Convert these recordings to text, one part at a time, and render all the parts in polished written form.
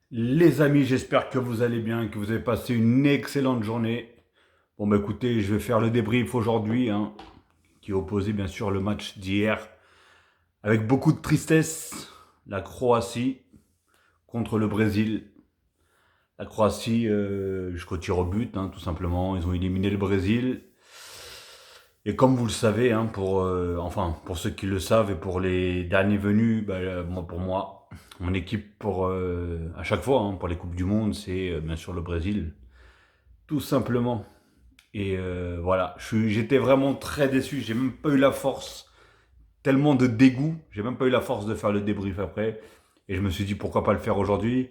Les amis, j'espère que vous allez bien, que vous avez passé une excellente journée. Bon bah écoutez, je vais faire le débrief aujourd'hui, qui opposait bien sûr le match d'hier. Avec beaucoup de tristesse, la Croatie contre le Brésil. La Croatie jusqu'au tir au but, tout simplement. Ils ont éliminé le Brésil. Et comme vous le savez, pour ceux qui le savent et pour les derniers venus, pour moi, mon équipe à chaque fois, pour les Coupes du Monde, c'est bien sûr le Brésil. Tout simplement. Et voilà, j'étais vraiment très déçu. J'ai même pas eu la force, tellement de dégoût. J'ai même pas eu la force de faire le débrief après. Et je me suis dit pourquoi pas le faire aujourd'hui,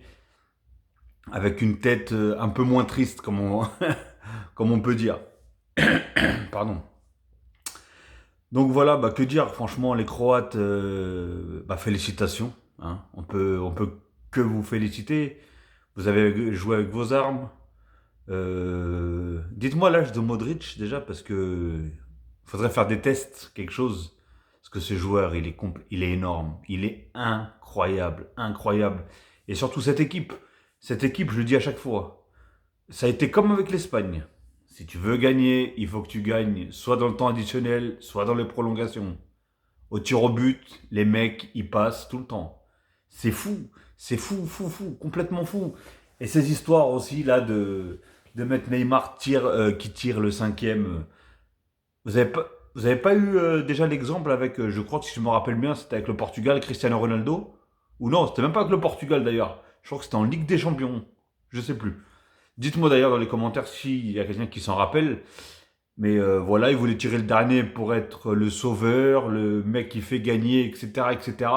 avec une tête un peu moins triste, comme on peut dire. Pardon. Donc voilà, que dire, franchement, les Croates, félicitations. On peut que vous féliciter. Vous avez joué avec vos armes. Dites-moi l'âge de Modric déjà, parce que faudrait faire des tests, quelque chose. Parce que ce joueur, il est énorme. Il est incroyable, incroyable. Et surtout cette équipe. Cette équipe, je le dis à chaque fois, ça a été comme avec l'Espagne. Si tu veux gagner, il faut que tu gagnes soit dans le temps additionnel, soit dans les prolongations. Au tir au but, les mecs, ils passent tout le temps. C'est fou, fou, fou, complètement fou. Et ces histoires aussi là de mettre Neymar qui tire le cinquième. Vous avez pas, vous avez pas eu déjà l'exemple avec, je crois que si je me rappelle bien, c'était avec le Portugal, Cristiano Ronaldo. Ou non, c'était même pas avec le Portugal d'ailleurs. Je crois que c'était en Ligue des Champions. Je sais plus. Dites-moi d'ailleurs dans les commentaires s'il y a quelqu'un qui s'en rappelle. Mais voilà, il voulait tirer le dernier pour être le sauveur, le mec qui fait gagner, etc., etc.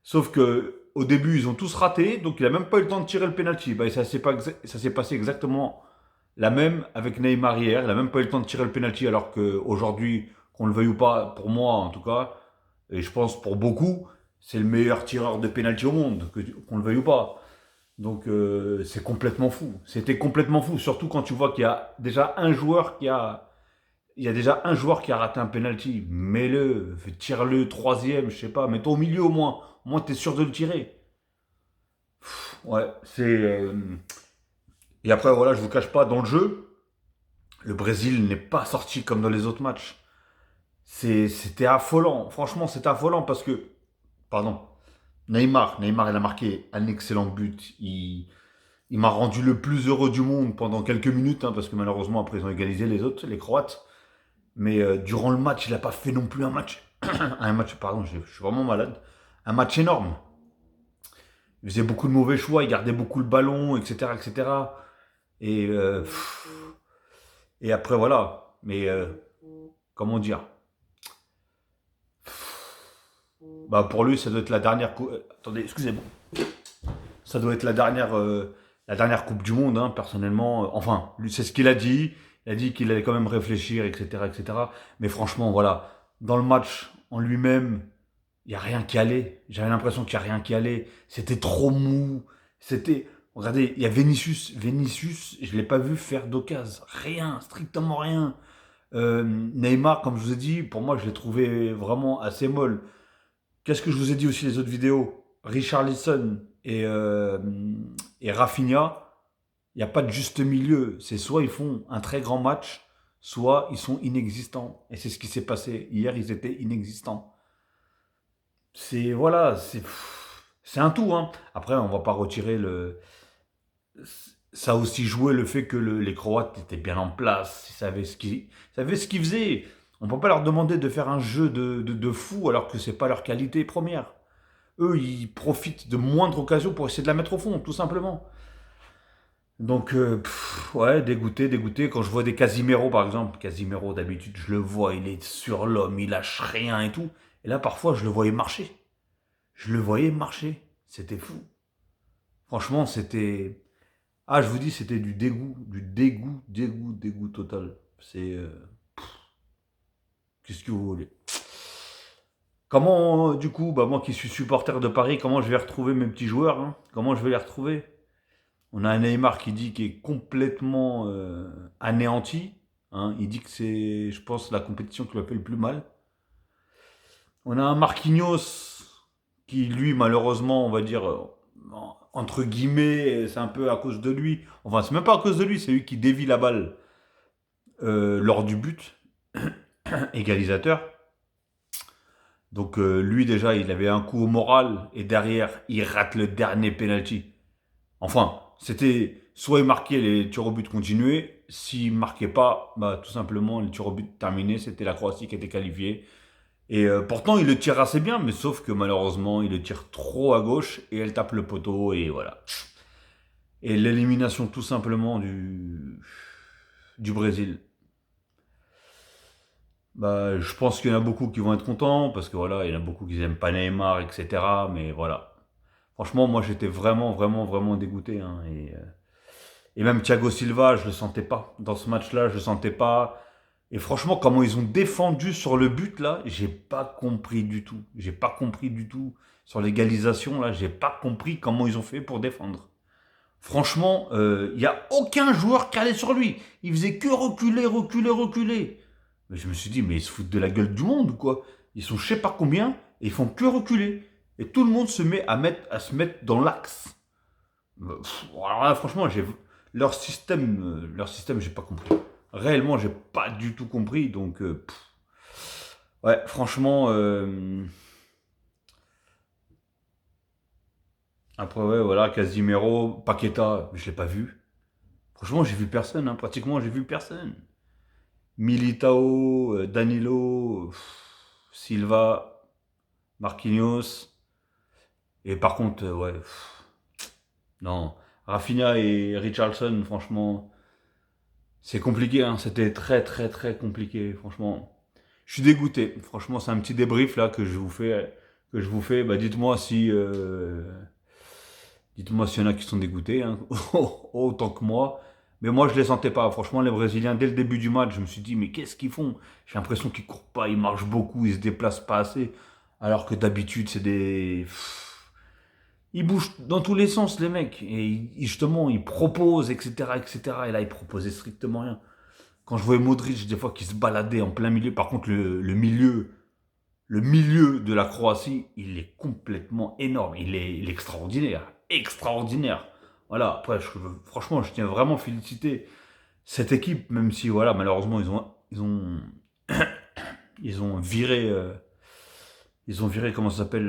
Sauf que au début, ils ont tous raté, donc il a même pas eu le temps de tirer le penalty. Ça s'est passé exactement la même avec Neymar hier. Il a même pas eu le temps de tirer le penalty, alors qu'aujourd'hui, qu'on le veuille ou pas, pour moi en tout cas, et je pense pour beaucoup, c'est le meilleur tireur de penalty au monde, qu'on le veuille ou pas. Donc c'est complètement fou. C'était complètement fou, surtout quand tu vois qu'il y a déjà un joueur qui a raté un penalty. Mets-le, tire-le troisième, je sais pas, mets-toi au milieu au moins. Au moins, t'es sûr de le tirer. Ouais, c'est. Et après, voilà, je vous cache pas, dans le jeu, le Brésil n'est pas sorti comme dans les autres matchs. C'était affolant. Franchement, c'était affolant parce que. Pardon. Neymar, il a marqué un excellent but. Il m'a rendu le plus heureux du monde pendant quelques minutes, parce que malheureusement, après, ils ont égalisé les autres, les Croates. Mais durant le match, il n'a pas fait non plus un match. Un match, pardon, je suis vraiment malade. Un match énorme. Il faisait beaucoup de mauvais choix, il gardait beaucoup le ballon, etc. etc. Et, et après, voilà. Mais comment dire, pour lui, ça doit être la dernière. Attendez, excusez-moi. Ça doit être la dernière Coupe du Monde, personnellement. Enfin, lui, c'est ce qu'il a dit. Il a dit qu'il allait quand même réfléchir, etc. etc. Mais franchement, voilà. Dans le match en lui-même, il n'y a rien qui allait. J'avais l'impression qu'il n'y a rien qui allait. C'était trop mou. C'était. Regardez, il y a Vinicius. Vinicius, je ne l'ai pas vu faire d'occasion. Rien, strictement rien. Neymar, comme je vous ai dit, pour moi, je l'ai trouvé vraiment assez molle. Qu'est-ce que je vous ai dit aussi les autres vidéos? Richarlison et Rafinha, il n'y a pas de juste milieu. C'est soit ils font un très grand match, soit ils sont inexistants. Et c'est ce qui s'est passé. Hier, ils étaient inexistants. C'est voilà, c'est un tout. Après, on va pas retirer le. Ça a aussi joué le fait que les Croates étaient bien en place, ils savaient ce qu'ils faisaient. On peut pas leur demander de faire un jeu de fou alors que c'est pas leur qualité première. Eux, ils profitent de moindres occasions pour essayer de la mettre au fond, tout simplement. Donc, ouais, dégoûté, dégoûté. Quand je vois des Casimiro, par exemple, Casimiro, d'habitude, je le vois, il est sur l'homme, il lâche rien et tout. Et là, parfois, je le voyais marcher. Je le voyais marcher. C'était fou. Franchement, c'était. Ah, je vous dis, c'était du dégoût, dégoût, dégoût total. C'est. Qu'est-ce que vous voulez? Comment, du coup, moi qui suis supporter de Paris, comment je vais retrouver mes petits joueurs, Comment je vais les retrouver? On a un Neymar qui dit qu'il est complètement anéanti. Il dit que c'est, je pense, la compétition qui lui a fait le plus mal. On a un Marquinhos qui, lui, malheureusement, on va dire, entre guillemets, c'est un peu à cause de lui. Enfin, c'est même pas à cause de lui, c'est lui qui dévie la balle lors du but égalisateur. Donc lui déjà, il avait un coup au moral et derrière, il rate le dernier penalty. Enfin, c'était soit il marquait les tirs au but continués, s'il marquait pas, bah tout simplement les tirs au but terminés, c'était la Croatie qui était qualifiée. Et pourtant, il le tire assez bien, mais sauf que malheureusement, il le tire trop à gauche et elle tape le poteau et voilà. Et l'élimination tout simplement du Brésil. Bah, je pense qu'il y en a beaucoup qui vont être contents parce que voilà, il y en a beaucoup qui n'aiment pas Neymar, etc. Mais voilà. Franchement, moi j'étais vraiment, vraiment, vraiment dégoûté, hein, et même Thiago Silva, je le sentais pas. Dans ce match-là, je le sentais pas. Et franchement, comment ils ont défendu sur le but, là, j'ai pas compris du tout. J'ai pas compris du tout. Sur l'égalisation, là, j'ai pas compris comment ils ont fait pour défendre. Franchement, il n'y a aucun joueur qui allait sur lui. Il faisait que reculer, reculer, reculer. Mais je me suis dit, mais ils se foutent de la gueule du monde ou quoi? Ils sont je sais pas combien et ils font que reculer. Et tout le monde se met à se mettre dans l'axe. Alors là, franchement, leur système, j'ai pas compris. Réellement, j'ai pas du tout compris. Donc, ouais, franchement, après, ouais, voilà, Casimiro, Paqueta, je l'ai pas vu. Franchement, j'ai vu personne, hein, pratiquement, j'ai vu personne. Militao, Danilo, Silva, Marquinhos. Et par contre, ouais, non. Rafinha et Richarlison, franchement, c'est compliqué, hein. C'était très, très, très compliqué, franchement. Je suis dégoûté. Franchement, c'est un petit débrief là que je vous fais. Bah, dites-moi s'il y en a qui sont dégoûtés, hein, autant que moi. Mais moi, je les sentais pas. Franchement, les Brésiliens, dès le début du match, je me suis dit, mais qu'est-ce qu'ils font? J'ai l'impression qu'ils courent pas, ils marchent beaucoup, ils se déplacent pas assez. Alors que d'habitude, c'est des... Ils bougent dans tous les sens, les mecs. Et justement, ils proposent, etc., etc. Et là, ils proposaient strictement rien. Quand je voyais Modric, des fois, qui se baladait en plein milieu. Par contre, le milieu de la Croatie, il est complètement énorme. Il est extraordinaire. Extraordinaire. Voilà. Après, franchement, je tiens vraiment à féliciter cette équipe, même si, voilà, malheureusement, ils ont viré, comment ça s'appelle,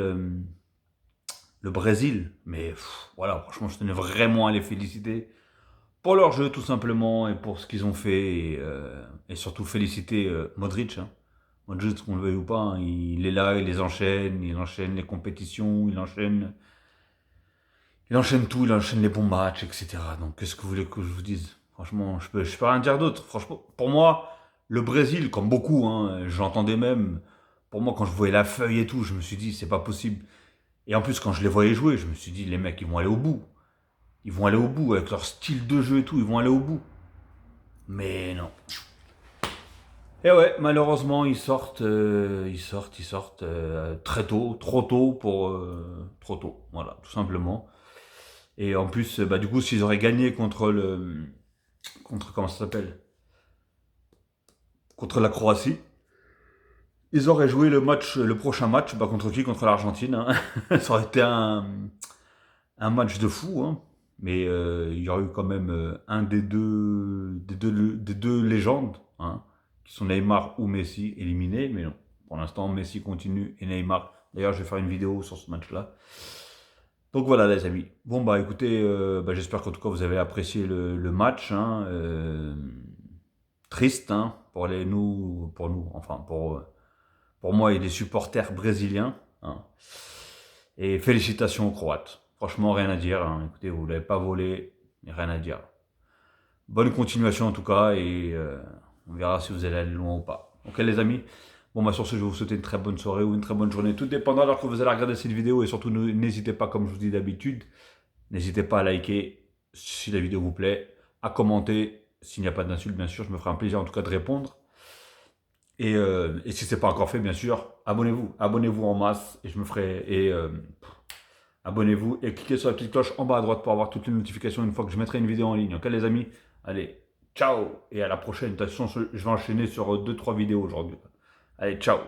le Brésil. Mais voilà, franchement, je tenais vraiment à les féliciter pour leur jeu, tout simplement, et pour ce qu'ils ont fait. Et surtout féliciter Modric, hein. Modric, qu'on le veuille ou pas, hein, il est là, il enchaîne les compétitions, il enchaîne tout, il enchaîne les bons matchs, etc. Donc, qu'est-ce que vous voulez que je vous dise? Franchement, je peux rien dire d'autre. Franchement, pour moi, le Brésil, comme beaucoup, hein, j'entendais même, pour moi, quand je voyais la feuille et tout, je me suis dit, c'est pas possible. Et en plus, quand je les voyais jouer, je me suis dit, les mecs, ils vont aller au bout. Ils vont aller au bout, avec leur style de jeu et tout, ils vont aller au bout. Mais non. Et ouais, malheureusement, ils sortent très tôt, trop tôt pour trop tôt, voilà, tout simplement. Et en plus, bah du coup, s'ils auraient gagné contre comment ça s'appelle, contre la Croatie, ils auraient joué le prochain match, bah contre qui? Contre l'Argentine, hein. Ça aurait été un match de fou, hein. Mais il y aurait eu quand même un des deux légendes, hein, qui sont Neymar ou Messi, éliminés. Mais non, pour l'instant, Messi continue et Neymar. D'ailleurs, je vais faire une vidéo sur ce match-là. Donc voilà, les amis. Bon, bah écoutez, bah, j'espère qu'en tout cas vous avez apprécié le match, hein. Triste, hein, pour nous, enfin pour moi et les supporters brésiliens, hein. Et félicitations aux Croates. Franchement, rien à dire, hein. Écoutez, vous ne l'avez pas volé, rien à dire. Bonne continuation en tout cas, et on verra si vous allez aller loin ou pas. Ok les amis? Bon bah sur ce, je vais vous souhaiter une très bonne soirée ou une très bonne journée, tout dépendant de l'heure que vous allez regarder cette vidéo, et surtout n'hésitez pas, comme je vous dis d'habitude, n'hésitez pas à liker si la vidéo vous plaît, à commenter, s'il n'y a pas d'insultes bien sûr, je me ferai un plaisir en tout cas de répondre. Et si ce n'est pas encore fait, bien sûr, abonnez-vous en masse, et je me ferai... abonnez-vous et cliquez sur la petite cloche en bas à droite pour avoir toutes les notifications une fois que je mettrai une vidéo en ligne. Ok les amis? Allez, ciao et à la prochaine. De toute façon, je vais enchaîner sur 2-3 vidéos aujourd'hui. Allez, ciao.